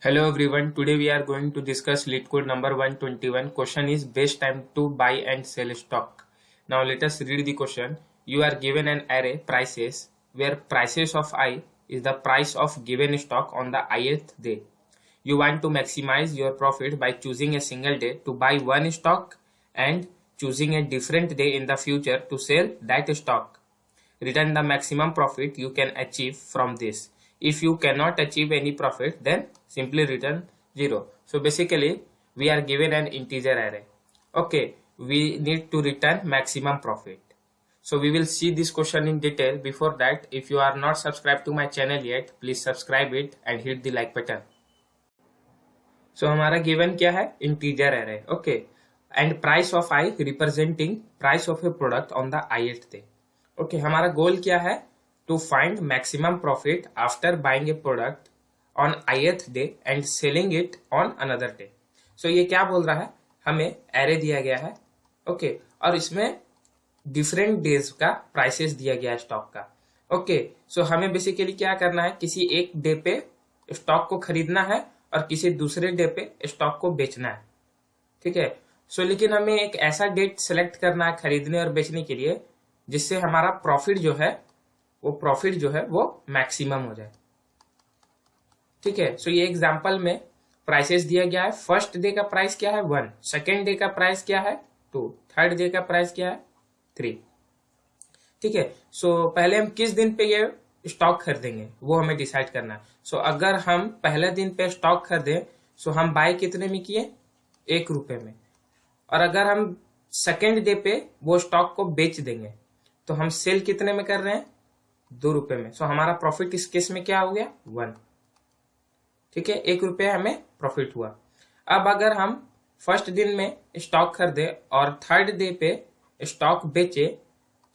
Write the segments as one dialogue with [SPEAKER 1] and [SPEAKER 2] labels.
[SPEAKER 1] Hello everyone, today we are going to discuss LEET code number 121. Question is best time to buy and sell stock. Now let us read the question. You are given an array prices where prices of I is the price of given stock on the ith day. You want to maximize your profit by choosing a single day to buy one stock and choosing a different day in the future to sell that stock. Return the maximum profit you can achieve from this. If you cannot achieve any profit, then simply return 0. So basically we are given an integer array. Okay, we need to return maximum profit. So we will see this question in detail. Before that, if you are not subscribed to my channel yet, please subscribe it and hit the like button. So हमारा given क्या है? Integer array. Okay, and price of I representing price of a product on the ith day. Okay, हमारा गोल क्या है? To find maximum profit after buying a product on ith day and selling it on another day. So ये क्या बोल रहा है? हमें array दिया गया है. ओके, और इसमें डिफरेंट डेज का प्राइसेस दिया गया है स्टॉक का. ओके, सो हमें बेसिकली क्या करना है? किसी एक डे पे स्टॉक को खरीदना है और किसी दूसरे डे पे स्टॉक को बेचना है. ठीक है. सो लेकिन हमें एक ऐसा डेट सेलेक्ट करना है खरीदने और बेचने के लिए जिससे हमारा प्रॉफिट जो है वो मैक्सिमम हो जाए. ठीक है. सो ये एग्जांपल में प्राइसेस दिया गया है. फर्स्ट डे का प्राइस क्या है? 1. सेकेंड डे का प्राइस क्या है? 2. थर्ड डे का प्राइस क्या है? 3. ठीक है. सो पहले हम किस दिन पे ये स्टॉक खरीदेंगे वो हमें डिसाइड करना है. सो अगर हम पहले दिन पे स्टॉक खरीदे सो हम बाय कितने में किए? 1 रुपए में. और अगर हम सेकेंड डे पे वो स्टॉक को बेच देंगे तो हम सेल कितने में कर रहे हैं? 2 रुपए में. सो हमारा प्रॉफिट इस केस में क्या हो गया? 1. ठीक है. 1 रुपये हमें प्रॉफिट हुआ. अब अगर हम फर्स्ट दिन में स्टॉक खरीदे और थर्ड डे पे स्टॉक बेचे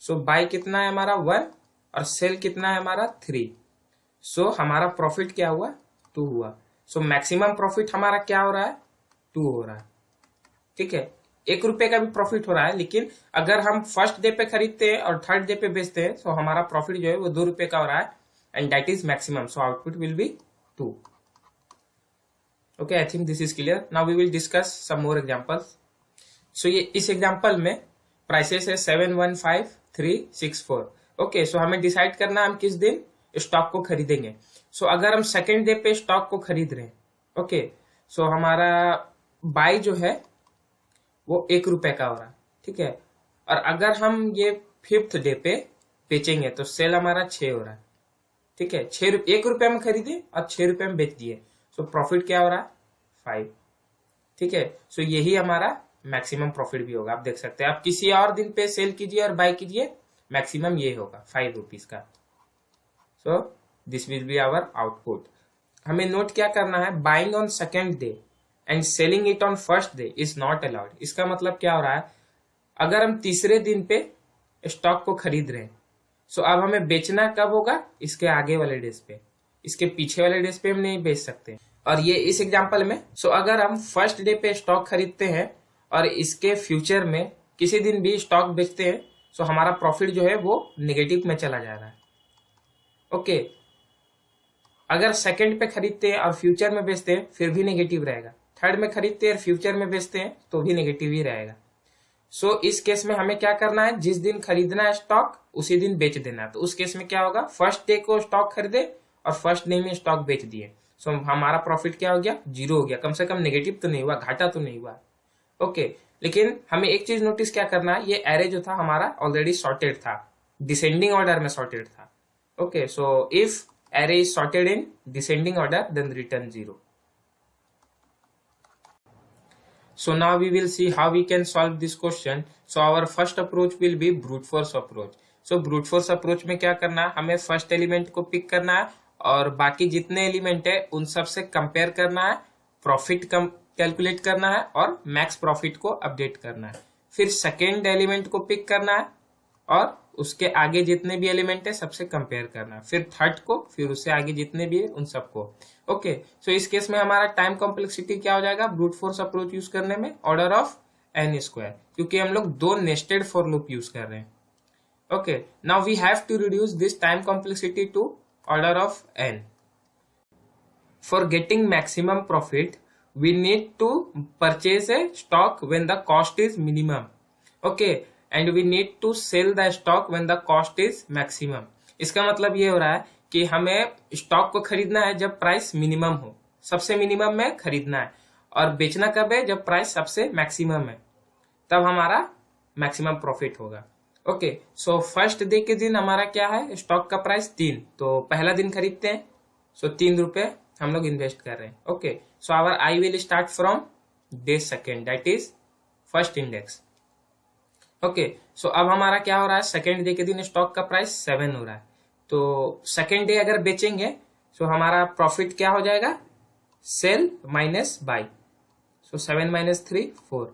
[SPEAKER 1] सो बाय कितना है हमारा? 1 और सेल कितना है हमारा? 3. सो हमारा प्रॉफिट क्या हुआ? 2 हुआ. सो मैक्सिमम प्रॉफिट हमारा क्या हो रहा है? 2 हो रहा है. ठीक है. 1 रुपए का भी प्रॉफिट हो रहा है, लेकिन अगर हम फर्स्ट डे पे खरीदते हैं और थर्ड डे पे बेचते हैं तो हमारा प्रॉफिट जो है वो 2 रुपए का हो रहा है and that is maximum. So output will be 2. Okay, I think this is clear. Now we will discuss some more examples. So ये इस एग्जांपल में प्राइसेस है 715364. ओके, सो हमें डिसाइड करना हम किस दिन स्टॉक को खरीदेंगे. सो अगर हम सेकेंड डे पे स्टॉक को खरीद रहे हैं, ओके, सो हमारा बाय जो है वो 1 रुपए का हो रहा है. ठीक है. और अगर हम ये फिफ्थ डे पे बेचेंगे तो सेल हमारा 6 हो रहा है. ठीक है. 1 रुपए में खरीदे और 6 रुपए में बेच दिए. सो प्रॉफिट क्या हो रहा है? 5. ठीक है. सो यही हमारा मैक्सिमम प्रॉफिट भी होगा. आप देख सकते हैं. आप किसी और दिन पे सेल कीजिए और बाय कीजिए, मैक्सिमम ये होगा 5 रुपीज का. So this will be our output. हमें नोट क्या करना है? Buying on second day and selling it on first day is not allowed. इसका मतलब क्या हो रहा है? अगर हम तीसरे दिन पे स्टॉक को खरीद रहे हैं सो अब हमें बेचना कब होगा? इसके आगे वाले डेज पे. इसके पीछे वाले डेज पे हम नहीं बेच सकते. और ये इस एग्जांपल में सो अगर हम फर्स्ट डे पे स्टॉक खरीदते हैं और इसके फ्यूचर में किसी दिन भी स्टॉक बेचते हैं सो हमारा प्रॉफिट जो है वो नेगेटिव में चला जा रहा है. ओके. अगर सेकंड पे खरीदते हैं और फ्यूचर में बेचते हैं फिर भी नेगेटिव रहेगा. थर्ड में खरीदते हैं और फ्यूचर में बेचते हैं तो भी नेगेटिव ही रहेगा. सो इस केस में हमें क्या करना है? जिस दिन खरीदना है स्टॉक उसी दिन बेच देना है. तो उस केस में क्या होगा? फर्स्ट डे को स्टॉक खरीदे और फर्स्ट डे में स्टॉक बेच दिए. सो हमारा प्रॉफिट क्या हो गया? 0 हो गया. कम से कम नेगेटिव तो नहीं हुआ, घाटा तो नहीं हुआ. ओके. लेकिन हमें एक चीज नोटिस क्या करना है? ये एरे जो था हमारा ऑलरेडी सॉर्टेड था, डिसेंडिंग ऑर्डर में सॉर्टेड था. Okay. So if array is sorted in descending order then return 0. So now we will see how we can solve this question. So our first approach will be brute force approach. So brute force approach में क्या करना है? हमें first element को pick करना है और बाकी जितने एलिमेंट है उन सब से कंपेयर करना है, प्रॉफिट कैलकुलेट करना है और मैक्स प्रॉफिट को अपडेट करना है. फिर सेकेंड एलिमेंट को पिक करना है और उसके आगे जितने भी एलिमेंट है सबसे कंपेयर करना है. फिर थर्ड को, फिर उससे आगे जितने भी है उन सबको. ओके. सो इस केस में हमारा टाइम कॉम्प्लेक्सिटी क्या हो जाएगा? ब्रूट फोर्स अप्रोच यूज करने में ऑर्डर ऑफ n², क्योंकि हम लोग 2 नेस्टेड फॉर लूप यूज कर रहे हैं. Okay. Now we have to reduce this time complexity to order of n. for getting maximum profit we need to purchase a stock when the cost is minimum, okay, and we need to sell the stock when the cost is maximum. इसका मतलब ये हो रहा है कि हमें stock को खरीदना है जब प्राइस मिनिमम हो, सबसे मिनिमम में खरीदना है, और बेचना कब है, जब प्राइस सबसे मैक्सिमम है, तब हमारा मैक्सिमम प्रॉफिट होगा। ओके, सो फर्स्ट डे के दिन हमारा क्या है, स्टॉक का प्राइस 3, तो पहला दिन खरीदते हैं, सो 3 रुपए हम लोग इन्वेस्ट कर रहे हैं। Okay, so our I will start from day second, that is first index. Okay, so अब हमारा क्या हो रहा है, सेकेंड डे के दिन स्टॉक का प्राइस 7 हो रहा है, तो सेकेंड डे अगर बेचेंगे सो हमारा प्रॉफिट क्या हो जाएगा, सेल माइनस बाई, सो 7 माइनस 3 4।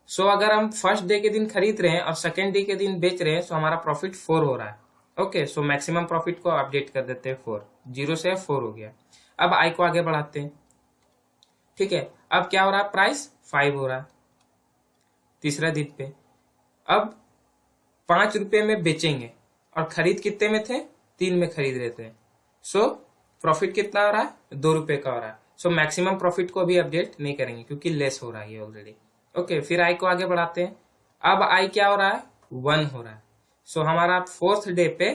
[SPEAKER 1] सो अगर हम फर्स्ट डे के दिन खरीद रहे हैं और सेकेंड डे के दिन बेच रहे हैं, सो हमारा प्रॉफिट 4 हो रहा है। ओके, सो मैक्सिमम प्रॉफिट को अपडेट कर देते हैं 4, 0 से 4 हो गया। अब आई को आगे बढ़ाते हैं, ठीक है। अब क्या हो रहा है, प्राइस 5 हो रहा है तीसरा दिन पे। अब 5 रुपए में बेचेंगे और खरीद कितने में थे, 3 में खरीद रहे थे, सो प्रॉफिट कितना हो रहा है, 2 रुपए का हो रहा है। सो मैक्सिमम प्रॉफिट को भी अपडेट नहीं करेंगे क्योंकि लेस हो रहा है ये ऑलरेडी। ओके, फिर आई को आगे बढ़ाते हैं। अब आई क्या हो रहा है, 1 हो रहा है। सो हमारा फोर्थ डे पे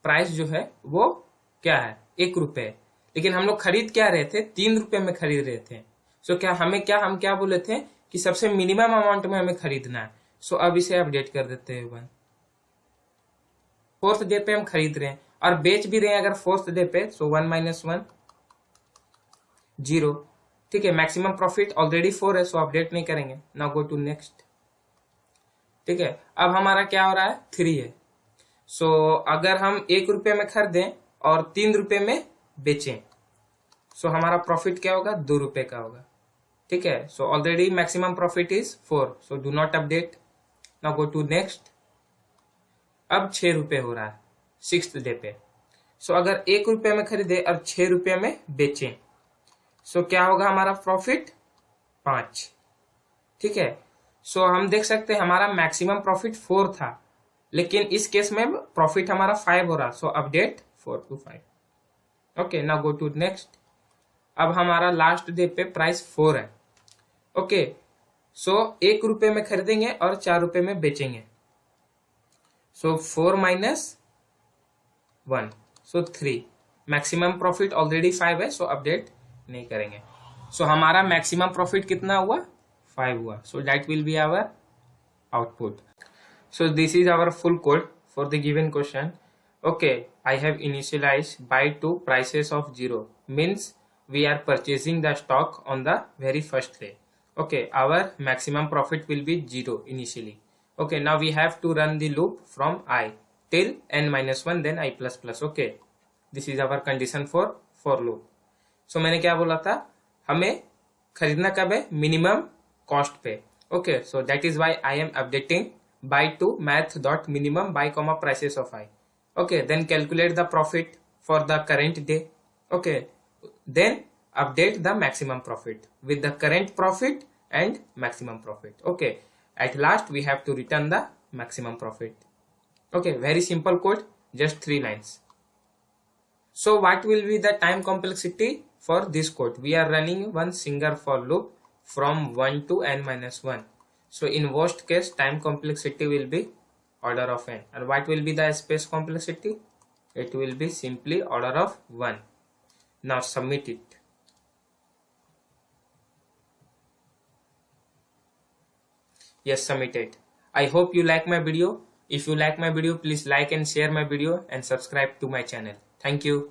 [SPEAKER 1] प्राइस जो है वो क्या है, 1 रुपए, लेकिन हम लोग खरीद क्या रहे थे, 3 रुपए में खरीद रहे थे। सो हम क्या बोले थे कि सबसे मिनिमम अमाउंट में हमें खरीदना है। सो अब इसे अपडेट कर देते हैं 1। फोर्थ डे पे हम खरीद रहे हैं और बेच भी रहे हैं अगर फोर्थ डे पे, सो 1 माइनस 1 0, ठीक है। मैक्सिमम प्रॉफिट ऑलरेडी 4 है, सो अपडेट नहीं करेंगे। नाउ गो टू नेक्स्ट, ठीक है। अब हमारा क्या हो रहा है, 3 है। सो अगर हम 1 रुपए में खरीदें और 3 रुपए में बेचें, सो हमारा प्रॉफिट क्या होगा, 2 रुपए का होगा, ठीक है। So already maximum profit is 4, so do not update. Now go to next. अब 6 रुपए हो रहा है सिक्स्थ डे पे। सो अगर 1 रुपए में खरीदे और 6 रुपए में बेचें, सो क्या होगा हमारा प्रॉफिट, 5, ठीक है। सो हम देख सकते हैं हमारा मैक्सिमम प्रॉफिट 4 था, लेकिन इस केस में प्रॉफिट हमारा 5 हो रहा, so update 4 to 5। Okay, now go to next. अब हमारा लास्ट डे पे प्राइस 4 है। ओके, सो 1 रुपए में खरीदेंगे और 4 रुपए में बेचेंगे, सो 4 माइनस 1, सो 3। मैक्सिमम प्रॉफिट ऑलरेडी 5 है, सो अपडेट नहीं करेंगे। सो हमारा मैक्सिमम प्रॉफिट कितना हुआ, 5 हुआ, so that will be our output. So this is our full code for the given question. Okay, I have initialized buy to prices of 0, means we are purchasing the stock on the very first day. Okay, our maximum profit will be 0 initially. Okay, now we have to run the loop from I till n minus 1 then I plus plus. Okay, this is our condition for loop. So मैंने क्या बोला था, हमें खरीदना कब है, minimum cost पे। Okay, so that is why I am updating buy to math dot minimum buy comma prices of I. Okay, then calculate the profit for the current day. Okay, then update the maximum profit with the current profit and maximum profit. Okay, at last we have to return the maximum profit. Okay, very simple code, just 3 lines. So what will be the time complexity for this code? We are running one single for loop from 1 to n minus 1. So in worst case, time complexity will be order of n. And what will be the space complexity? It will be simply order of 1. Now submit it. Yes, submitted. I hope you like my video. If you like my video, please like and share my video and subscribe to my channel. Thank you.